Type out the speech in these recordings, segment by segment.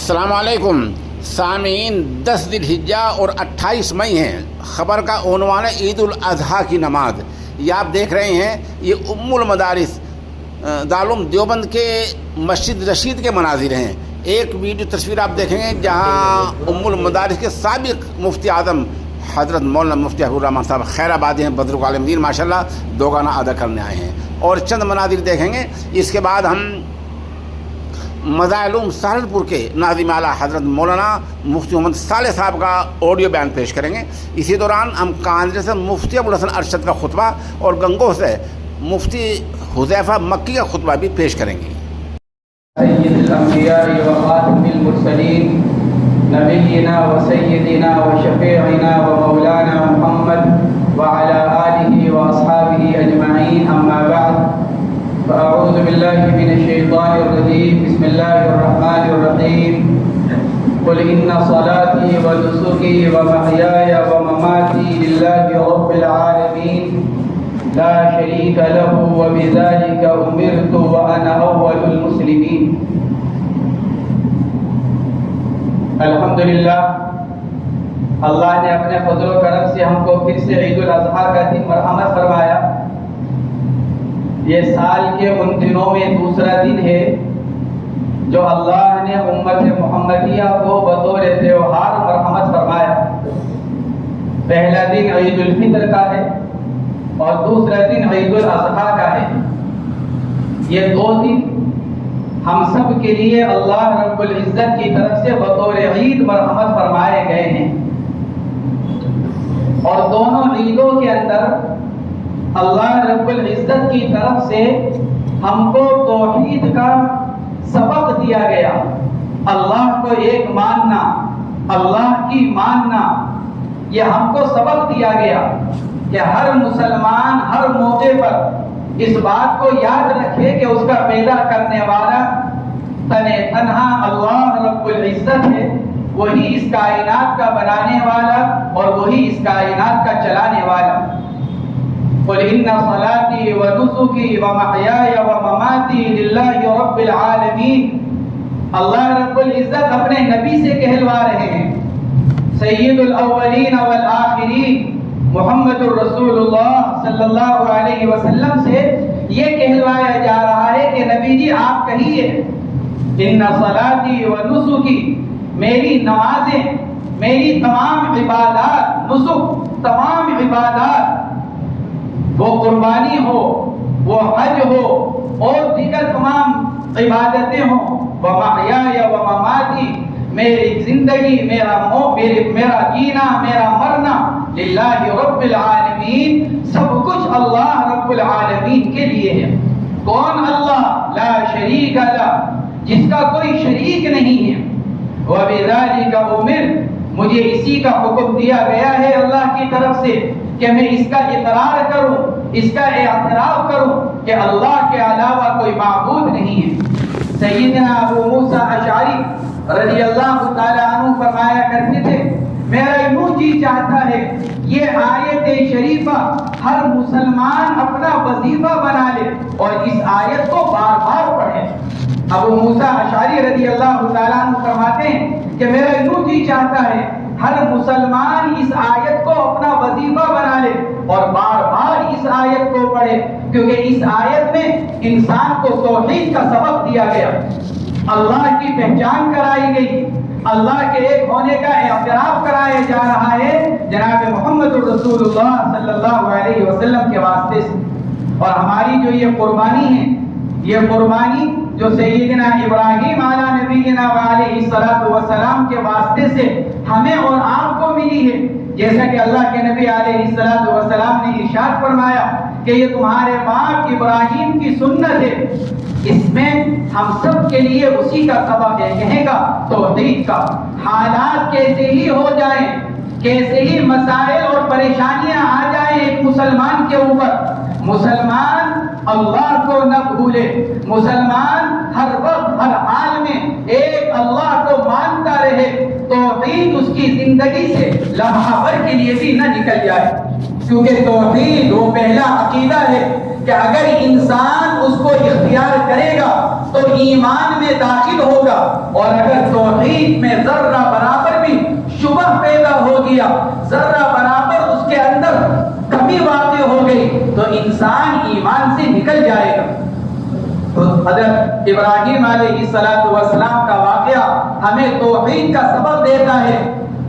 السلام علیکم سامعین، 10 ذی الحجہ اور 28 مئی ہیں۔ خبر کا عنوان ہے عید الاضحیٰ کی نماز۔ یہ آپ دیکھ رہے ہیں، یہ ام المدارس دارالعلوم دیوبند کے مسجد رشید کے مناظر ہیں۔ ایک ویڈیو تصویر آپ دیکھیں گے جہاں ام المدارس کے سابق مفتی اعظم حضرت مولانا مفتی حبیب الرحمن صاحب خیر آبادی ہیں، بدرک عالم دین ماشاءاللہ، دو گانا ادا کرنے آئے ہیں اور چند مناظر دیکھیں گے۔ اس کے بعد ہم مظاہر علوم سہارنپور کے ناظم اعلیٰ حضرت مولانا مفتی محمد صالح صاحب کا آڈیو بیان پیش کریں گے۔ اسی دوران ہم کاندرے سے مفتی ابوالحسن ارشد کا خطبہ اور گنگوہ سے مفتی حذیفہ مکی کا خطبہ بھی پیش کریں گے۔ سید الانبیاء و خاتم المرسلین نبینا و سیدنا و شفیعنا و مولانا محمد وعلى آلہ و اصحابہ اجمعین، اما بعد فأعوذ بالله من الشيطان الرجيم، بسم الله الرحمن الرحيم، قل إن صلاتي ونسكي ومحياي ومماتي لله رب العالمين لا شريك له وبذلك أمرت وأنا أول المسلمين۔ الحمدللہ، اللہ نے اپنے فضل و کرم سے ہم کو پھر سے عید الاضحیٰ کا دن مرحمت فرمایا۔ یہ سال کے ان دنوں میں دوسرا دن ہے جو اللہ نے امت محمدیہ کو بطور تہوار مرحمت فرمایا۔ پہلا دن عید الفطر کا ہے اور دوسرا دن عید الاضحیٰ کا ہے۔ یہ دو دن ہم سب کے لیے اللہ رب العزت کی طرف سے بطور عید مرحمت فرمائے گئے ہیں، اور دونوں عیدوں کے اندر اللہ رب العزت کی طرف سے ہم کو توحید کا سبق دیا گیا۔ اللہ کو ایک ماننا، اللہ کی ماننا، یہ ہم کو سبق دیا گیا کہ ہر مسلمان ہر موقع پر اس بات کو یاد رکھے کہ اس کا پیدا کرنے والا تنہا اللہ رب العزت ہے، وہی اس کائنات کا بنانے والا اور وہی اس کائنات کا چلانے والا۔ قل ان صلاتي ونسكي ومحياي ومماتي لله رب العالمین۔ اللہ رب العزت اپنے نبی سے کہلوا رہے ہیں، سید الاولین والآخرین محمد الرسول اللہ صلی اللہ علیہ وسلم سے یہ کہلوایا جا رہا ہے کہ نبی جی آپ کہیے، ان صلاتي ونسكي، میری نمازیں، میری تمام عبادات، نسک تمام عبادات، وہ قربانی ہو، وہ حج ہو اور دیگر تمام عبادتیں ہوں، وَمَحْيَايَ وَمَمَاتِي، میری زندگی، میرا جینا، میرا مرنا، للہ رب العالمین، سب کچھ اللہ رب العالمین کے لیے ہے۔ کون؟ اللہ، لا شریک لہ، جس کا کوئی شریک نہیں ہے۔ وَبِذَلِكَ أُمِرْتُ، مجھے اسی کا حکم دیا گیا ہے اللہ کی طرف سے کہ میں اس کا اقرار کروں، اس کا اعتراف کروں کہ اللہ کے علاوہ کوئی معبود نہیں ہے۔ سیدنا ابو موسیٰ اشعری رضی اللہ تعالیٰ عنہ فرمایا کرتے تھے، میرا یوں جی چاہتا ہے یہ آیت شریفہ ہر مسلمان اپنا وظیفہ بنا لے اور اس آیت کو بار بار پڑھے۔ ابو موسیٰ اشعری رضی اللہ تعالیٰ عنہ فرماتے ہیں کہ میرا یوں جی چاہتا ہے ہر مسلمان اس آیت کو اپنا وظیفہ بنا لے اور بار بار اس آیت کو پڑھے، کیونکہ اس آیت میں انسان کو توحید کا سبق دیا گیا، اللہ کی پہچان کرائی گئی، اللہ کے ایک ہونے کا اعتراف کرایا جا رہا ہے جناب محمد الرسول اللہ صلی اللہ علیہ وسلم کے واسطے سے۔ اور ہماری جو یہ قربانی ہے، یہ قربانی جو سیدنا ابراہیم علیہ نبینا وعلیہ الصلوۃ والسلام کے واسطے سے ہمیں اور آپ کو ملی ہے، جیسا کہ اللہ کے نبی علیہ الصلوۃ والسلام نے ارشاد فرمایا کہ یہ تمہارے باپ ابراہیم کی سنت ہے۔ اس میں ہم سب کے لیے اسی کا سبق ہے، کہے گا توحید کا۔ حالات کیسے ہی ہو جائیں، کیسے ہی مسائل اور پریشانیاں آ جائیں ایک مسلمان کے اوپر، مسلمان اللہ کو نہ بھولے، مسلمان ہر وقت ہر حال میں ایک اللہ کو مانتا رہے، توحید اس کی زندگی سے لمحہ بھر کے لیے بھی نہ نکل جائے، کیونکہ توحید وہ پہلا عقیدہ ہے کہ اگر انسان اس کو اختیار کرے گا تو ایمان میں داخل ہوگا، اور اگر توحید میں ذرہ برابر بھی شبہ پیدا ہو گیا، ذرہ برابر اس کے اندر کمی واقع ہو گئی، تو انسان ایمان سے نکل جائے گا۔ تو حضرت ابراہیم علیہ السلام کا واقعہ ہمیں توحید کا سبق دیتا ہے۔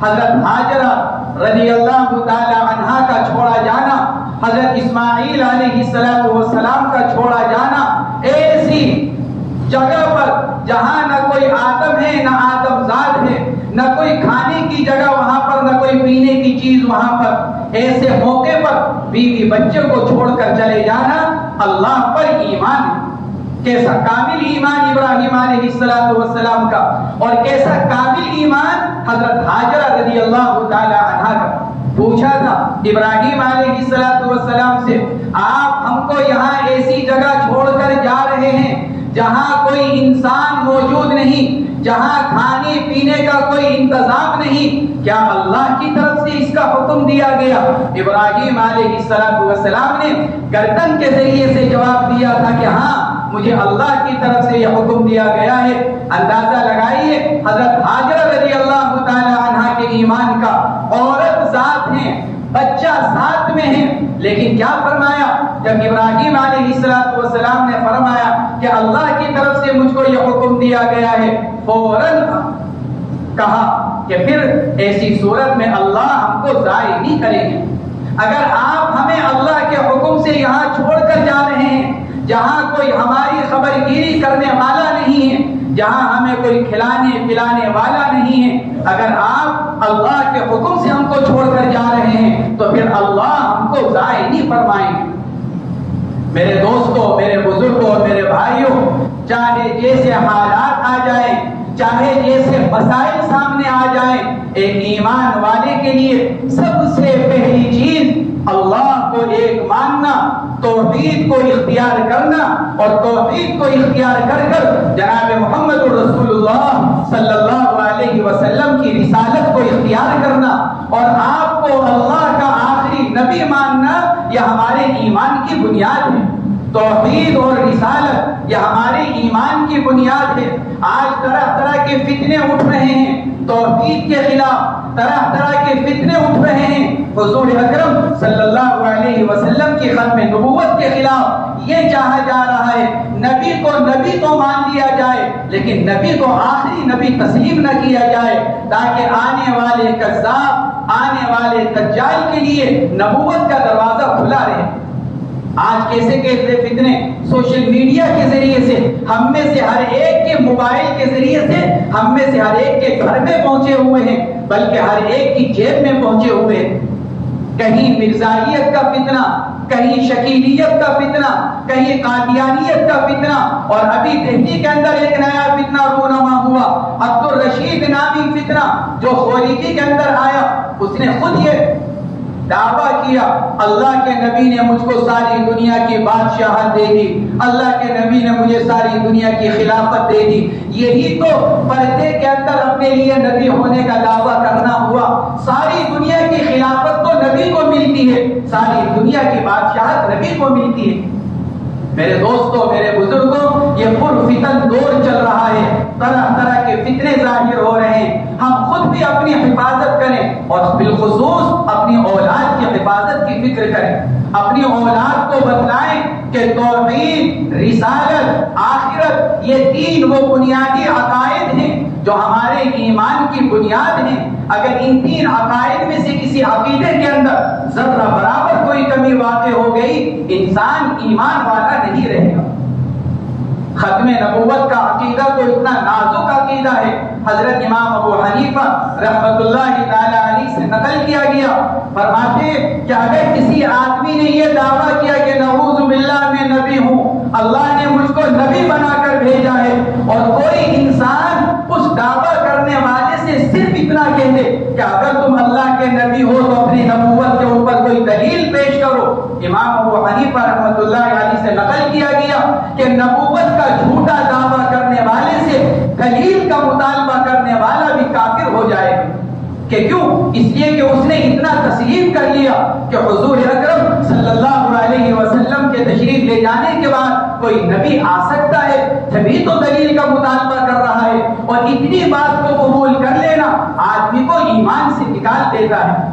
حضرت ہاجرہ رضی اللہ تعالی عنہا کا چھوڑا جانا، حضرت اسماعیل علیہ السلام کا چھوڑا جانا، ایسی جگہ پر جہاں نہ کوئی آدم ہے نہ آدم زاد ہے، نہ کوئی کھانے کی جگہ وہاں پر، نہ کوئی پینے کی چیز وہاں پر، ایسے موقع پر بیوی بچے کو چھوڑ کر چلے جانا اللہ پر ایمان ہے۔ کیسا کامل ایمان ابراہیم علیہ السلام کا، اور کیسا کامل ایمان حضرت ہاجرہ رضی اللہ تعالی عنہا کا۔ پوچھا تھا ابراہیم علیہ السلام سے، آپ ہم کو یہاں ایسی جگہ چھوڑ کر جا رہے ہیں جہاں کوئی انسان موجود نہیں، جہاں کھانے پینے کا کوئی انتظام نہیں، کیا اللہ کی طرف سے اس کا حکم دیا گیا؟ ابراہیم علیہ السلام نے گردن کے ذریعے سے جواب دیا تھا کہ ہاں، مجھے اللہ کی طرف سے یہ حکم دیا گیا ہے۔ اندازہ لگائیے حضرت ہاجرہ رضی اللہ تعالی عنہا کے ایمان کا، عورت ذات ہیں، بچہ ساتھ میں ہے، لیکن کیا فرمایا جب ابراہیم علیہ السلام نے فرمایا کہ اللہ کی طرف سے مجھ کو یہ حکم دیا گیا ہے، فوراً کہا کہ پھر ایسی صورت میں اللہ ہم کو ضائع نہیں کریں گے۔ اگر آپ ہمیں اللہ کے حکم سے یہاں چھوڑ کر جا رہے ہیں جہاں کوئی ہماری خبر گیری کرنے والا نہیں ہے، جہاں ہمیں کوئی کھلانے پلانے والا نہیں ہے، اگر آپ اللہ کے حکم سے ہم کو چھوڑ کر جا رہے ہیں تو پھر اللہ ہم کو ضائع نہیں فرمائیں گے۔ میرے دوستوں، میرے بزرگوں اور میرے بھائیوں، چاہے جیسے حالات آ جائیں، چاہے جیسے مسائل سامنے آ جائیں، ایک ایمان والے کے لیے سب سے پہلی چیز اللہ کو ایک ماننا، توحید کو اختیار کرنا، اور توحید کو اختیار کر کر جناب محمد رسول اللہ صلی اللہ علیہ وسلم کی رسالت کو اختیار کرنا، اور آپ کو اللہ کا آخری نبی ماننا، یہ ہمارے ایمان کی بنیاد ہے۔ توحید اور رسالت یہ ہمارے ایمان کی بنیاد ہے۔ آج طرح طرح کے فتنے اٹھ رہے ہیں توحید کے خلاف، طرح طرح کے فتنے اٹھ رہے ہیں حضور اکرم صلی اللہ علیہ وسلم کی ختم نبوت کے خلاف۔ یہ چاہا جا رہا ہے نبی کو نبی تو مان لیا جائے، لیکن نبی کو آخری نبی تسلیم نہ کیا جائے، تاکہ آنے والے کذاب، آنے والے دجال کے لیے نبوت کا دروازہ کھلا رہے۔ آج کیسے کیسے فتنے سوشل میڈیا کے ذریعے سے ہم میں سے ہر ایک کے موبائل کے ذریعے سے ہم میں سے ہر ایک کے گھر میں پہنچے ہوئے ہیں، بلکہ ہر ایک کی جیب میں پہنچے ہوئے ہیں۔ کہیں مرزائیت کا فتنہ، کہیں شکیلیت کا فتنہ، کہیں قادیانیت کا فتنہ، اور ابھی دہلی کے اندر ایک نیا فتنہ رونما ہوا، عبد الرشید نامی فتنہ جو خوریکی کے اندر آیا۔ اس نے خود یہ دعویٰ کیا اللہ کے نبی نے مجھ کو ساری دنیا کی بادشاہت دے دی، اللہ کے نبی نے مجھے ساری دنیا کی خلافت دے دی۔ یہی تو پردے کے اندر اپنے لیے نبی ہونے کا دعویٰ کرنا ہوا۔ ساری دنیا کی خلافت تو نبی کو ملتی ہے، ساری دنیا کی بادشاہت نبی کو ملتی ہے۔ میرے دوستوں، میرے بزرگوں، یہ پرفتن دور چل رہا ہے، طرح طرح کے فتنے ظاہر ہو رہے ہیں۔ ہم خود بھی اپنی حفاظت کریں، اور بالخصوص اپنی اولاد کی حفاظت کی فکر کریں۔ اپنی اولاد کو بتلائیں کہ توحید، رسالت، آخرت، یہ تین وہ بنیادی عقائد ہیں جو ہمارے ایمان کی بنیاد ہیں۔ اگر ان تین عقائد میں سے کسی عقیدے کے اندر ذرہ برابر کوئی کمی واقع ہو گئی، انسان ایمان والا نہیں رہے گا۔ ختم نبوت کا عقیدہ تو اتنا نازک عقیدہ ہے، حضرت امام ابو حنیفہ رحمۃ اللہ تعالی علیہ سے نقل کیا گیا، فرماتے کہ اگر کسی آدمی نے یہ دعویٰ کیا کہ نعوذ باللہ میں نبی ہوں، اللہ نے مجھ کو نبی بنا کر بھیجا ہے، اور کوئی انسان اس دعویٰ کرنے والے سے صرف اتنا کہہ دے کہ اگر تم اللہ کے نبی ہو تو اپنی نبوت کے اوپر کوئی دلیل پیش کرو، امام ابو حنیفہ رحمۃ اللہ علیہ سے نقل کیا گیا کہ نبوت کا جھوٹا دعویٰ کرنے والے سے دلیل کا مطالبہ کرنے والا بھی کافر ہو جائے گا۔ کہ کیوں؟ اس لیے کہ اس نے اتنا تسلیم کر لیا کہ حضور اکرم صلی صلی اللہ علیہ وسلم کے تشریف لے جانے کے بعد کوئی نبی آ سکتا ہے تبھی تو دلیل کا مطالبہ کر رہا ہے، اور اتنی بات کو قبول کر لینا آدمی کو ایمان سے نکال دیتا ہے۔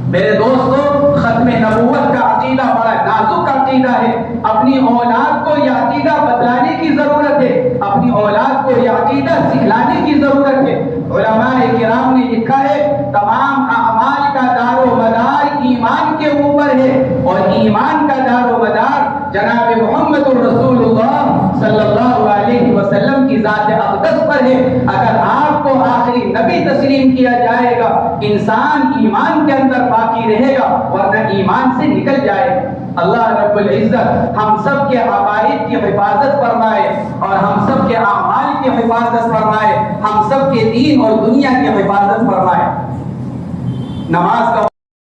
میرے دوستو، ختم نبوت کا عقیدہ بڑا نازک عقیدہ ہے، اپنی اولاد کو یہ عقیدہ بتلانے کی ضرورت ہے، اپنی اولاد کو یہ عقیدہ سکھلانے کی ضرورت ہے۔ علماء کرام نے لکھا ہے تمام اعمال کا دار و مدار ایمان کے اوپر ہے، اور ایمان کا دار و مدار جناب محمد رسول اللہ صلی اللہ علیہ وسلم کی ذات اقدس پر ہے۔ اگر آپ کو آخری نبی تسلیم کیا جائے گا، انسان ایمان کے اندر باقی رہے گا، ورنہ ایمان سے نکل جائے گا۔ اللہ رب العزت ہم سب کے عقائد کی حفاظت فرمائے، اور ہم سب کے اعمال کی حفاظت فرمائے، ہم سب کے دین اور دنیا کی حفاظت فرمائے۔ نماز کا